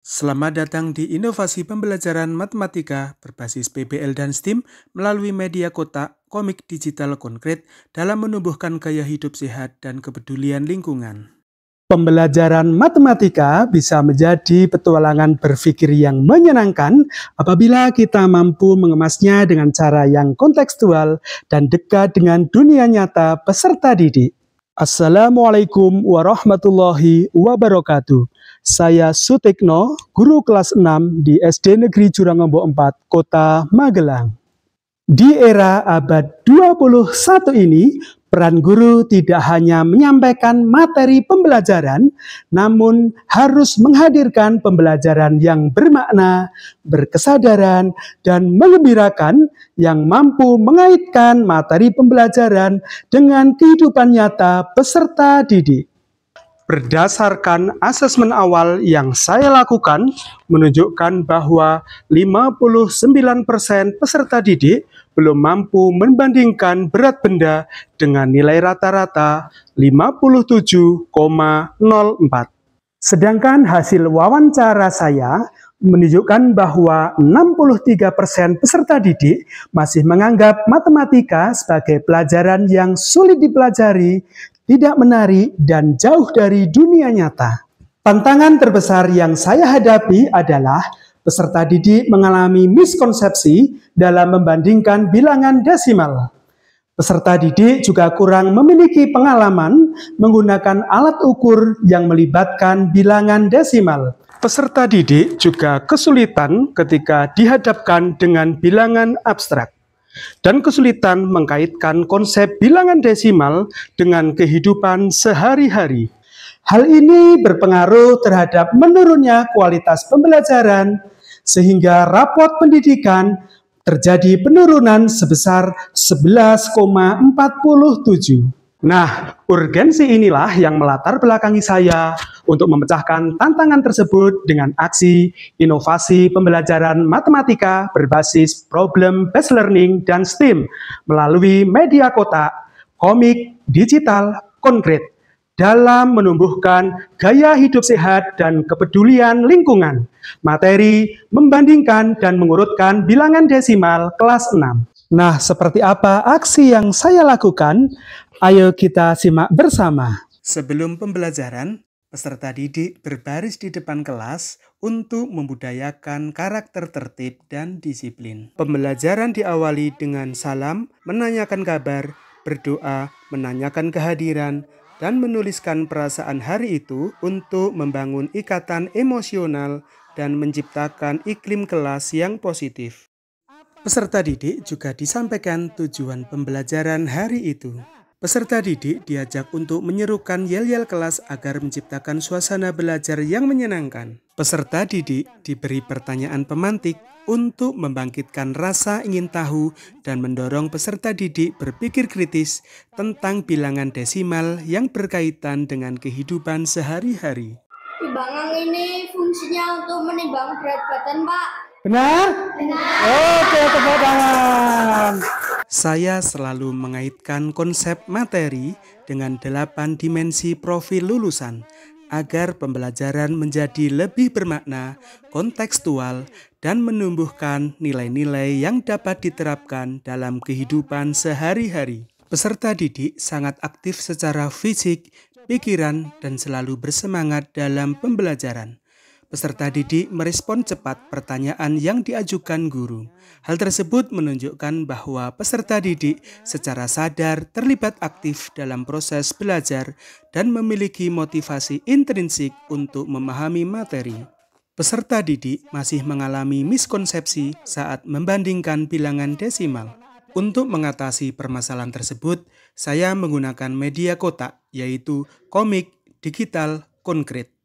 Selamat datang di inovasi pembelajaran matematika berbasis PBL dan STEAM melalui media kotak, komik digital konkret dalam menumbuhkan gaya hidup sehat dan kepedulian lingkungan. Pembelajaran matematika bisa menjadi petualangan berpikir yang menyenangkan apabila kita mampu mengemasnya dengan cara yang kontekstual dan dekat dengan dunia nyata peserta didik. Assalamualaikum warahmatullahi wabarakatuh. Saya Sutikno, guru kelas 6 di SD Negeri Jurangombo 4, Kota Magelang. Di era abad 21 ini, peran guru tidak hanya menyampaikan materi pembelajaran, namun harus menghadirkan pembelajaran yang bermakna, berkesadaran, dan menggembirakan yang mampu mengaitkan materi pembelajaran dengan kehidupan nyata peserta didik. Berdasarkan asesmen awal yang saya lakukan, menunjukkan bahwa 59% peserta didik belum mampu membandingkan berat benda dengan nilai rata-rata 57,04. Sedangkan hasil wawancara saya menunjukkan bahwa 63% peserta didik masih menganggap matematika sebagai pelajaran yang sulit dipelajari, tidak menarik, dan jauh dari dunia nyata. Tantangan terbesar yang saya hadapi adalah peserta didik mengalami miskonsepsi dalam membandingkan bilangan desimal. Peserta didik juga kurang memiliki pengalaman menggunakan alat ukur yang melibatkan bilangan desimal. Peserta didik juga kesulitan ketika dihadapkan dengan bilangan abstrak dan kesulitan mengkaitkan konsep bilangan desimal dengan kehidupan sehari-hari. Hal ini berpengaruh terhadap menurunnya kualitas pembelajaran, sehingga rapot pendidikan terjadi penurunan sebesar 11,47. Nah, urgensi inilah yang melatar belakangi saya untuk memecahkan tantangan tersebut dengan aksi inovasi pembelajaran matematika berbasis problem-based learning dan STEAM melalui media kotak, komik, digital, konkret dalam menumbuhkan gaya hidup sehat dan kepedulian lingkungan. Materi membandingkan dan mengurutkan bilangan desimal kelas 6. Nah, seperti apa aksi yang saya lakukan? Ayo kita simak bersama. Sebelum pembelajaran, peserta didik berbaris di depan kelas untuk membudayakan karakter tertib dan disiplin. Pembelajaran diawali dengan salam, menanyakan kabar, berdoa, menanyakan kehadiran, dan menuliskan perasaan hari itu untuk membangun ikatan emosional dan menciptakan iklim kelas yang positif. Peserta didik juga disampaikan tujuan pembelajaran hari itu. Peserta didik diajak untuk menyerukan yel-yel kelas agar menciptakan suasana belajar yang menyenangkan. Peserta didik diberi pertanyaan pemantik untuk membangkitkan rasa ingin tahu dan mendorong peserta didik berpikir kritis tentang bilangan desimal yang berkaitan dengan kehidupan sehari-hari. Timbangan ini fungsinya untuk menimbang berat badan, Pak. Benar? Benar. Oke, tepuk tangan. Saya selalu mengaitkan konsep materi dengan 8 dimensi profil lulusan agar pembelajaran menjadi lebih bermakna, kontekstual, dan menumbuhkan nilai-nilai yang dapat diterapkan dalam kehidupan sehari-hari. Peserta didik sangat aktif secara fisik, pikiran, dan selalu bersemangat dalam pembelajaran. Peserta didik merespon cepat pertanyaan yang diajukan guru. Hal tersebut menunjukkan bahwa peserta didik secara sadar terlibat aktif dalam proses belajar dan memiliki motivasi intrinsik untuk memahami materi. Peserta didik masih mengalami miskonsepsi saat membandingkan bilangan desimal. Untuk mengatasi permasalahan tersebut, saya menggunakan media kotak, yaitu komik, digital, konkret.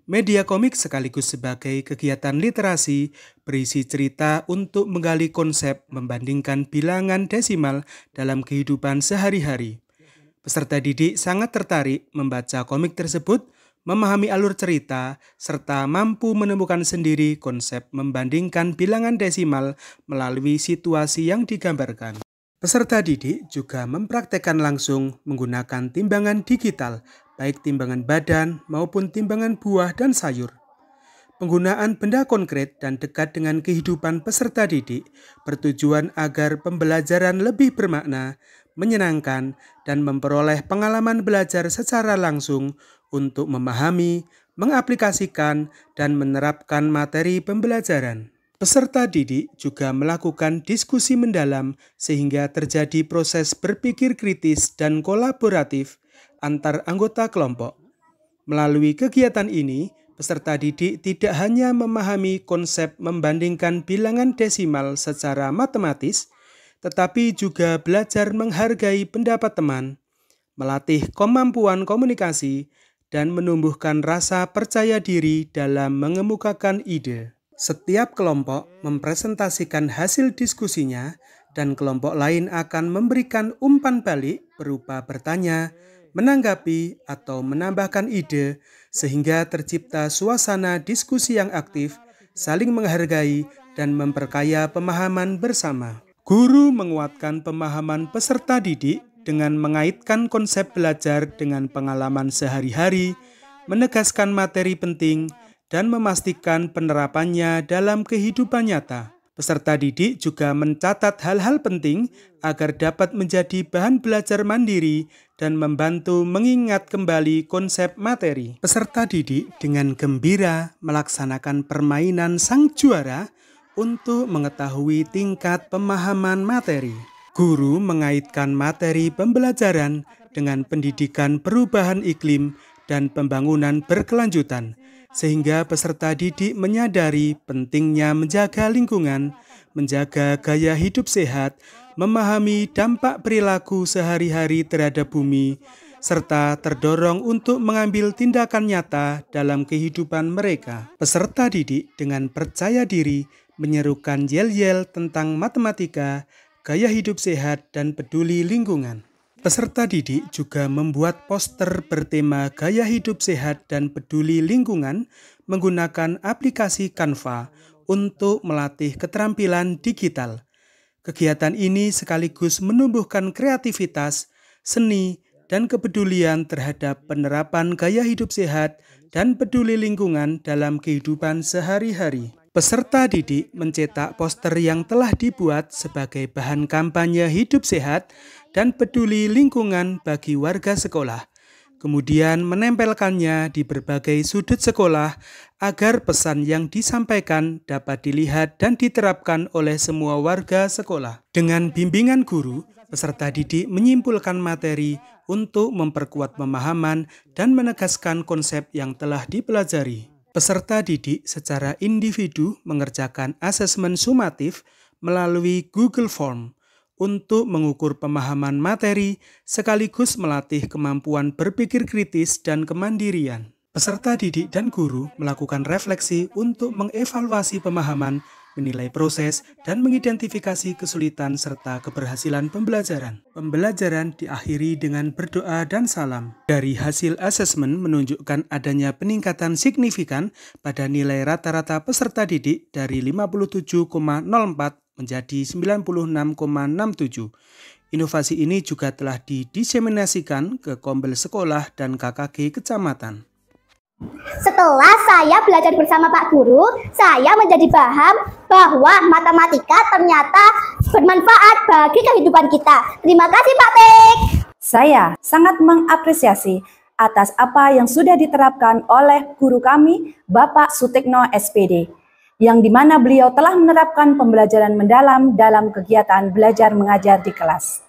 Media komik sekaligus sebagai kegiatan literasi berisi cerita untuk menggali konsep membandingkan bilangan desimal dalam kehidupan sehari-hari. Peserta didik sangat tertarik membaca komik tersebut, memahami alur cerita, serta mampu menemukan sendiri konsep membandingkan bilangan desimal melalui situasi yang digambarkan. Peserta didik juga mempraktekkan langsung menggunakan timbangan digital, baik timbangan badan maupun timbangan buah dan sayur. Penggunaan benda konkret dan dekat dengan kehidupan peserta didik bertujuan agar pembelajaran lebih bermakna, menyenangkan, dan memperoleh pengalaman belajar secara langsung untuk memahami, mengaplikasikan, dan menerapkan materi pembelajaran. Peserta didik juga melakukan diskusi mendalam sehingga terjadi proses berpikir kritis dan kolaboratif antar anggota kelompok. Melalui kegiatan ini, peserta didik tidak hanya memahami konsep membandingkan bilangan desimal secara matematis, tetapi juga belajar menghargai pendapat teman, melatih kemampuan komunikasi, dan menumbuhkan rasa percaya diri dalam mengemukakan ide. Setiap kelompok mempresentasikan hasil diskusinya dan kelompok lain akan memberikan umpan balik berupa bertanya, menanggapi, atau menambahkan ide sehingga tercipta suasana diskusi yang aktif, saling menghargai, dan memperkaya pemahaman bersama. Guru menguatkan pemahaman peserta didik dengan mengaitkan konsep belajar dengan pengalaman sehari-hari, menegaskan materi penting, dan memastikan penerapannya dalam kehidupan nyata. Peserta didik juga mencatat hal-hal penting agar dapat menjadi bahan belajar mandiri dan membantu mengingat kembali konsep materi. Peserta didik dengan gembira melaksanakan permainan sang juara untuk mengetahui tingkat pemahaman materi. Guru mengaitkan materi pembelajaran dengan pendidikan perubahan iklim dan pembangunan berkelanjutan, sehingga peserta didik menyadari pentingnya menjaga lingkungan, menjaga gaya hidup sehat, memahami dampak perilaku sehari-hari terhadap bumi, serta terdorong untuk mengambil tindakan nyata dalam kehidupan mereka. Peserta didik dengan percaya diri menyerukan yel-yel tentang matematika, gaya hidup sehat, dan peduli lingkungan. Peserta didik juga membuat poster bertema gaya hidup sehat dan peduli lingkungan menggunakan aplikasi Canva untuk melatih keterampilan digital. Kegiatan ini sekaligus menumbuhkan kreativitas, seni, dan kepedulian terhadap penerapan gaya hidup sehat dan peduli lingkungan dalam kehidupan sehari-hari. Peserta didik mencetak poster yang telah dibuat sebagai bahan kampanye hidup sehat dan peduli lingkungan bagi warga sekolah, kemudian menempelkannya di berbagai sudut sekolah agar pesan yang disampaikan dapat dilihat dan diterapkan oleh semua warga sekolah. Dengan bimbingan guru, peserta didik menyimpulkan materi untuk memperkuat pemahaman dan menegaskan konsep yang telah dipelajari. Peserta didik secara individu mengerjakan asesmen sumatif melalui Google Form untuk mengukur pemahaman materi sekaligus melatih kemampuan berpikir kritis dan kemandirian. Peserta didik dan guru melakukan refleksi untuk mengevaluasi pemahaman, menilai proses, dan mengidentifikasi kesulitan serta keberhasilan pembelajaran. Pembelajaran diakhiri dengan berdoa dan salam. Dari hasil asesmen menunjukkan adanya peningkatan signifikan pada nilai rata-rata peserta didik dari 57,04 menjadi 96,67. Inovasi ini juga telah didiseminasikan ke Kombel Sekolah dan KKG Kecamatan. Setelah saya belajar bersama Pak Guru, saya menjadi paham bahwa matematika ternyata bermanfaat bagi kehidupan kita. Terima kasih Pak Pek. Saya sangat mengapresiasi atas apa yang sudah diterapkan oleh guru kami, Bapak Sutikno SPD, yang dimana beliau telah menerapkan pembelajaran mendalam dalam kegiatan belajar mengajar di kelas.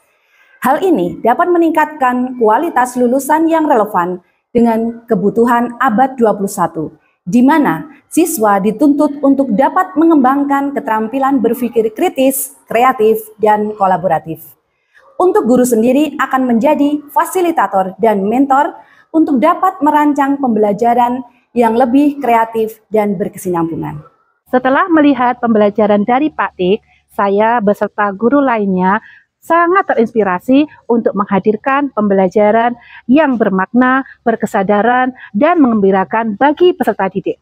Hal ini dapat meningkatkan kualitas lulusan yang relevan dengan kebutuhan abad 21, di mana siswa dituntut untuk dapat mengembangkan keterampilan berpikir kritis, kreatif, dan kolaboratif. Untuk guru sendiri akan menjadi fasilitator dan mentor untuk dapat merancang pembelajaran yang lebih kreatif dan berkesinambungan. Setelah melihat pembelajaran dari Pak Tik, saya beserta guru lainnya sangat terinspirasi untuk menghadirkan pembelajaran yang bermakna, berkesadaran, dan mengembirakan bagi peserta didik.